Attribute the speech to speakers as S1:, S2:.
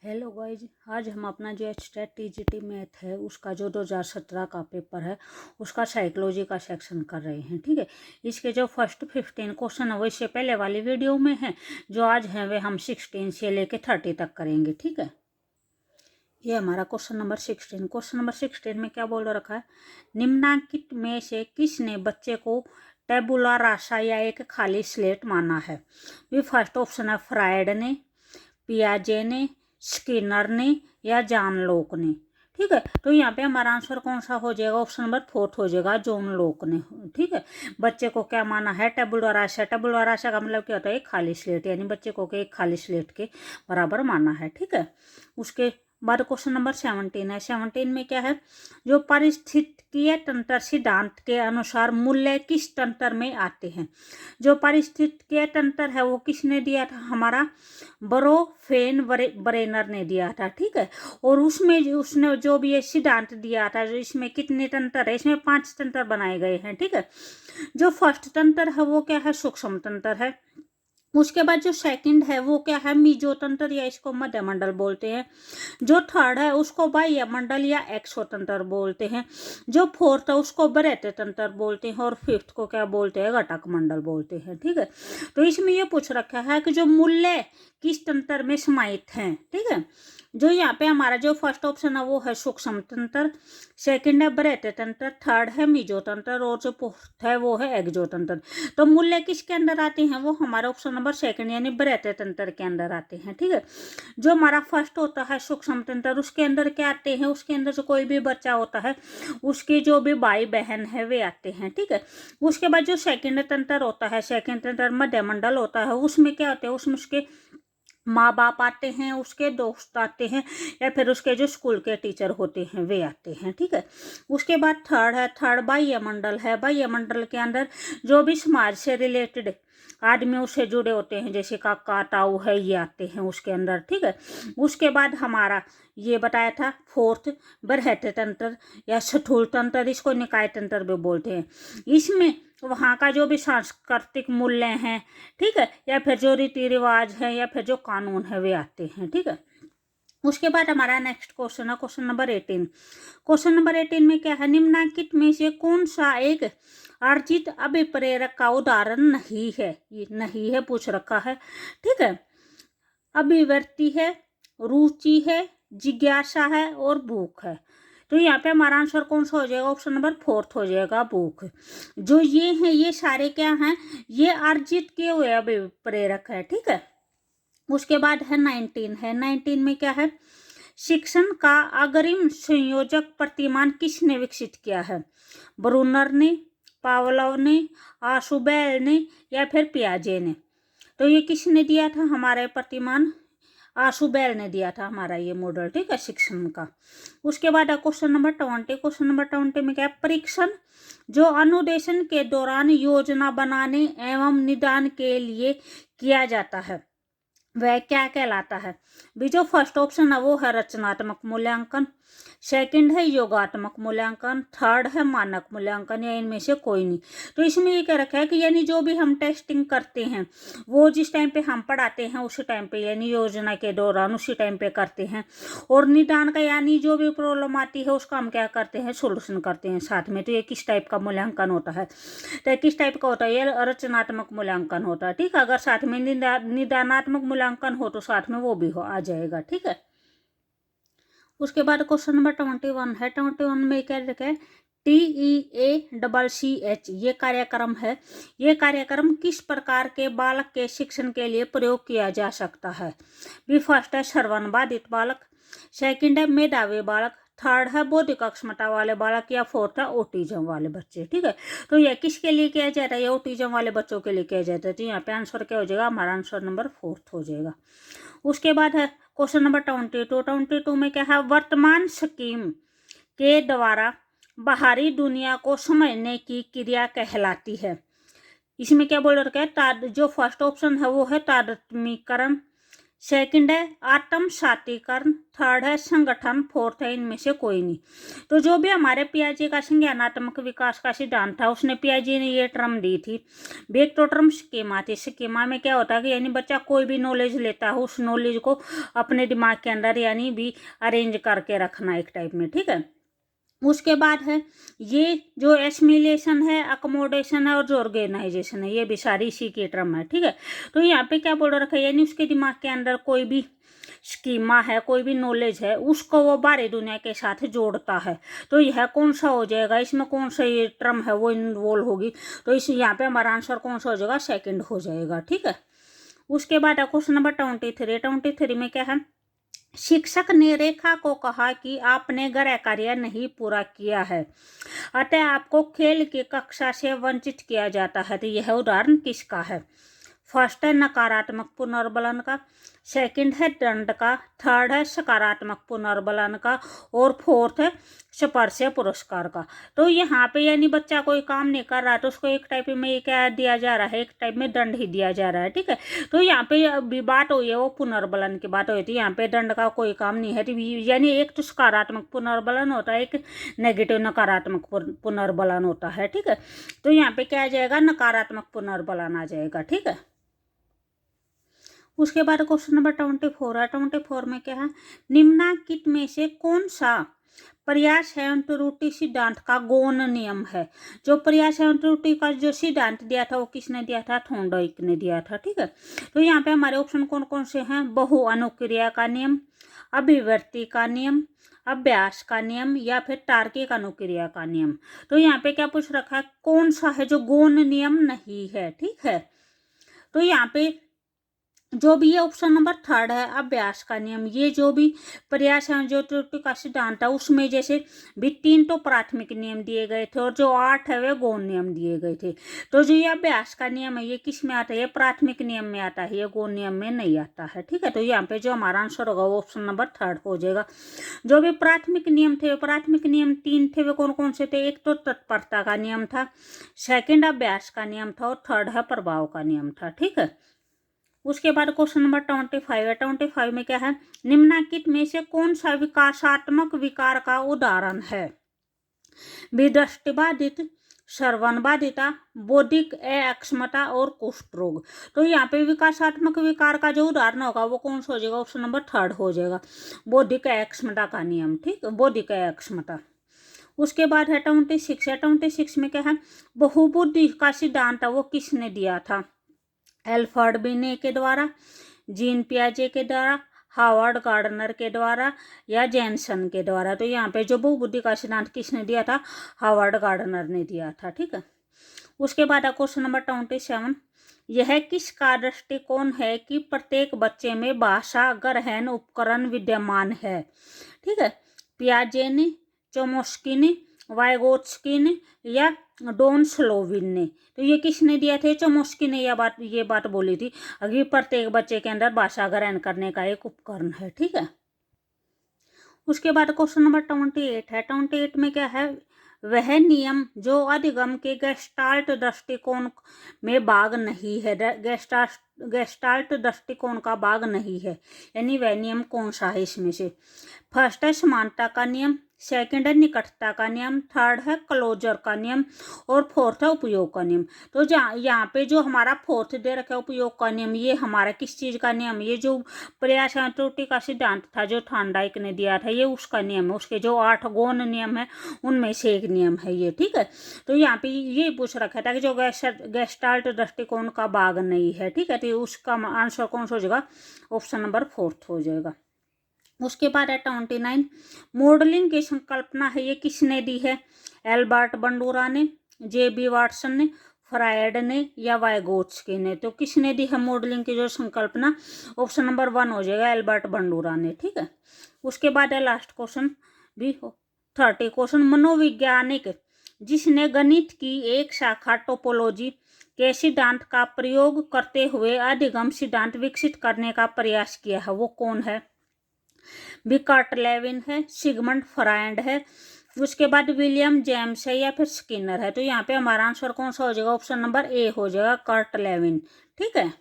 S1: Hello guys, आज हम अपना जो स्टेट टीजीटी मैथ है उसका जो 2017 का पेपर है उसका साइकोलॉजी का सेक्शन कर रहे हैं। ठीक है, इसके जो फर्स्ट 15 क्वेश्चन है वो इससे पहले वाली वीडियो में है। जो आज हैं वे हम 16 से लेके 30 तक करेंगे। ठीक है, ये हमारा क्वेश्चन नंबर 16। क्वेश्चन नंबर 16 में क्या बोल रखा है, निम्नलिखित में से किसने बच्चे को टेबुला रासा या एक खाली स्लेट माना है। भी फर्स्ट ऑप्शन है फ्रायड ने, पियाजे ने, स्किनर ने या जॉन लोक ने। ठीक है, तो यहाँ पे हमारा आंसर कौन सा हो जाएगा, ऑप्शन नंबर 4 हो जाएगा, जॉन लोक ने। ठीक है, बच्चे को क्या माना है, टेबुलर आशा। टेबुलर आशा का मतलब क्या होता है, एक खाली स्लेट, यानी बच्चे को एक खाली स्लेट के बराबर माना है। ठीक है, उसके बाद क्वेश्चन नंबर 17 है। 17 में क्या है, जो पारिस्थितिकीय तंत्र सिद्धांत के अनुसार मूल्य किस तंत्र में आते हैं। जो पारिस्थितिकीय तंत्र है वो किसने दिया था, हमारा बरोफेन बरेनर ने दिया था। ठीक है, और उसमें उसने जो भी ये सिद्धांत दिया था, जो इसमें कितने तंत्र है, इसमें 5 तंत्र बनाए गए हैं। ठीक है, जो फर्स्ट तंत्र है वो क्या है, सूक्ष्म तंत्र है। उसके बाद जो सेकंड है वो क्या है, मीजोतंत्र या इसको मध्य मंडल बोलते हैं। जो थर्ड है उसको बाह्य मंडल या एक्सोतंत्र बोलते हैं। जो फोर्थ है उसको बृहत तंत्र बोलते हैं, और फिफ्थ को क्या बोलते हैं, घटक मंडल बोलते हैं। ठीक है, तो इसमें ये पूछ रखा है कि जो मूल्य किस तंत्र में समाहित हैं। ठीक है, जो यहाँ पे हमारा जो फर्स्ट ऑप्शन है वो है सूक्ष्म तंत्र, सेकंड है बृहत तंत्र, थर्ड है मीजोतंत्र, और जो फोर्थ है वो है एक्सोतंत्र। तो मूल्य किसके अंदर आते हैं, वो हमारा ऑप्शन नंबर सेकंड यानी बृहत तंत्र के अंदर आते हैं। ठीक है, जो हमारा फर्स्ट होता है सूक्ष्म तंत्र, उसके अंदर क्या आते हैं, उसके अंदर जो कोई भी बच्चा होता है उसके जो भी भाई बहन है वे आते हैं। ठीक है, उसके बाद जो सेकंड तंत्र होता है, सेकंड तंत्र मध्य मंडल होता है, उसमें क्या होता है, उसमें उसके माँ बाप आते हैं, उसके दोस्त आते हैं, या फिर उसके जो स्कूल के टीचर होते हैं वे आते हैं। ठीक है, उसके बाद थर्ड है, थर्ड बाह्य मंडल है। बाह्य मंडल के अंदर जो भी समाज से रिलेटेड आदमियों से जुड़े होते हैं, जैसे काका ताऊ है, ये आते हैं उसके अंदर। ठीक है, उसके बाद हमारा ये बताया था फोर्थ बृहत तंत्र या स्थूल तंत्र, इसको निकाय तंत्र भी बोलते हैं। इसमें वहाँ का जो भी सांस्कृतिक मूल्य हैं, ठीक है, या फिर जो रीति रिवाज है या फिर जो कानून है वे आते हैं। ठीक है, उसके बाद हमारा नेक्स्ट क्वेश्चन है क्वेश्चन नंबर 18। क्वेश्चन नंबर 18 में क्या है, निम्नलिखित में से कौन सा एक अर्जित अभिप्रेरक का उदाहरण नहीं है। ये नहीं है पूछ रखा है। ठीक है, अभिवृत्ति है, रुचि है, जिज्ञासा है और भूख है। तो यहाँ पे हमारा आंसर कौन सा हो जाएगा, ऑप्शन नंबर 4 हो जाएगा, भूख। जो ये हैं ये सारे क्या हैं, ये अर्जित किए हुए अभिप्रेरक है। ठीक है, उसके बाद है 19 है। 19 में क्या है, शिक्षण का अग्रिम संयोजक प्रतिमान किसने विकसित किया है, ब्रूनर ने, पावलोव ने, आशुबेल ने या फिर पियाजे ने। तो ये किसने दिया था, हमारे प्रतिमान आशुबेल ने दिया था हमारा ये मॉडल। ठीक है, शिक्षण का। उसके बाद क्वेश्चन नंबर 20। क्वेश्चन नंबर 20 में क्या है, परीक्षण जो अनुदेशन के दौरान योजना बनाने एवं निदान के लिए किया जाता है वह क्या कहलाता है। भी जो फर्स्ट ऑप्शन है वो है रचनात्मक मूल्यांकन, सेकंड है योगात्मक मूल्यांकन, थर्ड है मानक मूल्यांकन, या इनमें से कोई नहीं। तो इसमें ये कह रखा है कि यानी जो भी हम टेस्टिंग करते हैं वो जिस टाइम पे हम पढ़ाते हैं उसी टाइम पे, यानी योजना के दौरान उसी टाइम पे करते हैं, और निदान का यानी जो भी प्रॉब्लम आती है उसका हम क्या करते हैं, सोल्यूशन करते हैं साथ में। तो ये किस टाइप का मूल्यांकन होता है, तो किस टाइप का होता है, ये रचनात्मक मूल्यांकन होता है। ठीक है, अगर साथ में निदानात्मक मूल्यांकन हो तो साथ में वो भी हो आ जाएगा। ठीक है, उसके बाद क्वेश्चन नंबर 21 है। 21 में क्या लिखा है, TEACCH ये कार्यक्रम है। ये कार्यक्रम किस प्रकार के बालक के शिक्षण के लिए प्रयोग किया जा सकता है। भी फर्स्ट है श्रवण बाधित बालक, सेकंड है मेधावी बालक, थर्ड है बौद्धिक अक्षमता वाले बालक, या फोर्थ है ऑटिज्म वाले बच्चे। ठीक है, तो ये किसके लिए किया जाता है, ये ऑटिज्म वाले बच्चों के लिए किया जाता है। तो यहाँ पे आंसर क्या हो जाएगा, हमारा आंसर नंबर 4 हो जाएगा। उसके बाद है क्वेश्चन नंबर 22। 22 में क्या है, वर्तमान स्कीम के द्वारा बाहरी दुनिया को समझने की क्रिया कहलाती है। इसमें क्या बोल रखा है, जो फर्स्ट ऑप्शन है वो है तादात्म्यीकरण, सेकंड है आत्मसातीकरण, थर्ड है संगठन, फोर्थ है इनमें से कोई नहीं। तो जो भी हमारे पियाजे का संज्ञानात्मक विकास का सिद्धांत था उसने पियाजे ने ये टर्म दी थी। एक तो टर्म स्कीमा थी। स्कीमा में क्या होता है कि यानी बच्चा कोई भी नॉलेज लेता है उस नॉलेज को अपने दिमाग के अंदर यानी भी अरेंज करके रखना एक टाइप में, ठीक है। उसके बाद है ये जो एसिमिलेशन है, अकोमोडेशन है और जो ऑर्गेनाइजेशन है, ये भी सारी इसी की टर्म है, ठीक है। तो यहाँ पे क्या बोल रखा है, यानी उसके दिमाग के अंदर कोई भी स्कीमा है, कोई भी नॉलेज है, उसको वो बाहरी दुनिया के साथ जोड़ता है। तो यह कौन सा हो जाएगा, इसमें कौन सा ये टर्म है वो इन्वॉल्व होगी। तो इस यहाँ पे हमारा आंसर कौन सा हो जाएगा, सेकेंड हो जाएगा, ठीक है। उसके बाद क्वेश्चन नंबर 23 में क्या है, शिक्षक ने रेखा को कहा कि आपने गृह कार्य नहीं पूरा किया है, अतः आपको खेल की कक्षा से वंचित किया जाता है। तो यह उदाहरण किसका है। फर्स्ट है नकारात्मक पुनर्बलन का, सेकंड है दंड का, थर्ड है सकारात्मक पुनर्बलन का और फोर्थ है स्पर्श पुरस्कार का। तो यहाँ पे यानी बच्चा कोई काम नहीं कर रहा है तो उसको एक टाइप में क्या दिया जा रहा है, एक टाइप में दंड ही दिया जा रहा है, ठीक है। तो यहाँ पे अभी बात हुई है वो पुनर्बलन की बात हुई थी, यहाँ पे दंड का कोई काम नहीं है। तो यानी एक तो सकारात्मक पुनर्बलन होता है, एक नेगेटिव नकारात्मक पुनर्बलन होता है, ठीक है। तो यहाँ पे क्या आ जाएगा, नकारात्मक पुनर्बलन आ जाएगा, ठीक है। उसके बाद क्वेश्चन नंबर 24 है। 24 में क्या है, निम्नलिखित में से कौन सा प्रयास एवं त्रुटि सिद्धांत का गौण नियम है। जो प्रयास एवं त्रुटि का जो सिद्धांत दिया था वो किसने दिया था, थॉर्नडाइक ने दिया था, ठीक है। तो यहाँ पे हमारे ऑप्शन कौन कौन से हैं, बहु अनुक्रिया का नियम, अभिव्यक्ति का नियम, अभ्यास का नियम या फिर तार्किक अनुक्रिया का नियम। तो यहाँ पे क्या पूछ रखा है, कौन सा है जो गौण नियम नहीं है, ठीक है। तो यहाँ पे जो भी ये ऑप्शन नंबर थर्ड है अभ्यास का नियम, ये जो भी प्रयास है जो त्रुटि का सिद्धांत है उसमें जैसे भी 3 तो प्राथमिक नियम दिए गए थे और जो 8 है वे गौण नियम दिए गए थे। तो जो ये अभ्यास का नियम है ये किस में आता है, ये प्राथमिक नियम में आता है, ये गौण नियम में नहीं आता है, ठीक है। तो यहाँ पे जो हमारा आंसर होगा वो ऑप्शन नंबर थर्ड हो जाएगा। जो भी प्राथमिक नियम थे, प्राथमिक नियम 3 थे, वे कौन कौन से थे, एक तो तत्परता का नियम था, सेकेंड अभ्यास का नियम था और थर्ड है प्रभाव का नियम था, ठीक है। उसके बाद क्वेश्चन नंबर 25 है। 25 में क्या है, निम्नलिखित में से कौन सा विकासात्मक विकार का उदाहरण है। विदृष्टिबाधित, श्रवणबाधिता, बौद्धिक अक्षमता और कुष्ठ रोग। तो यहाँ पे विकासात्मक विकार का जो उदाहरण होगा वो कौन सा हो जाएगा, ऑप्शन नंबर थर्ड हो जाएगा, बौद्धिक अक्षमता का नियम, ठीक है, बौद्धिक अक्षमता। उसके बाद है 26 है। 26 में क्या है, बहुबुद्धि का सिद्धांत वो किसने दिया था, एल्फ्रेड बिने के द्वारा, जीन पियाजे के द्वारा, हावर्ड गार्डनर के द्वारा या जैनसन के द्वारा। तो यहाँ पे जो बहुबुद्धि का सिद्धांत किसने दिया था, हावर्ड गार्डनर ने दिया था, ठीक है। उसके बाद क्वेश्चन नंबर 27, यह किसका दृष्टिकोण है कि प्रत्येक बच्चे में भाषा ग्रहण उपकरण विद्यमान है, ठीक है। पियाजे ने, चोमस्की ने, वाइगोत्स्की ने या डॉन स्लोविन ने। तो ये किसने दिया थे, चोमस्की ने ये बात बोली थी अगर प्रत्येक बच्चे के अंदर भाषा ग्रहण करने का एक उपकरण है, ठीक है। उसके बाद क्वेश्चन नंबर 28 है। 28 में क्या है, वह नियम जो अधिगम के गेस्टाल्ट दृष्टिकोण में भाग नहीं है, गेस्टाल्ट दृष्टिकोण का भाग नहीं है, यानी वह नियम कौन सा है इसमें से। फर्स्ट है समानता का नियम, सेकंड है निकटता का नियम, थर्ड है क्लोजर का नियम और फोर्थ है उपयोग का नियम। तो यहाँ पे जो हमारा फोर्थ दे रखा है उपयोग का नियम, ये हमारा किस चीज का नियम, ये जो प्रयास त्रुटि का सिद्धांत था जो थॉर्नडाइक ने दिया था, ये उसका नियम है, उसके जो 8 गौण नियम है उनमें से एक नियम है ये, ठीक है। तो यहाँ पे ये पूछ रखा था कि जो गेस्टाल्ट दृष्टिकोण का भाग नहीं है, ठीक है। तो उसका आंसर कौन सा हो जाएगा, ऑप्शन नंबर फोर्थ हो जाएगा। उसके बाद है 29, मॉडलिंग की संकल्पना है ये किसने दी है, एल्बर्ट बंडूरा ने, जे.बी. वाटसन ने, फ्रायड ने या वाइगोत्स्की ने। तो किसने दी है मॉडलिंग की जो संकल्पना, ऑप्शन नंबर 1 हो जाएगा, एल्बर्ट बंडूरा ने, ठीक है। उसके बाद है लास्ट क्वेश्चन भी 30 क्वेश्चन, मनोवैज्ञानिक जिसने गणित की एक शाखा टोपोलॉजी के सिद्धांत का प्रयोग करते हुए अधिगम सिद्धांत विकसित करने का प्रयास किया है वो कौन है, विकर्ट लेविन है, सिगमंड फ्रायड है, उसके बाद विलियम जेम्स है या फिर स्किनर है। तो यहाँ पे हमारा आंसर कौन सा हो जाएगा, ऑप्शन नंबर ए हो जाएगा, कर्ट लेविन, ठीक है।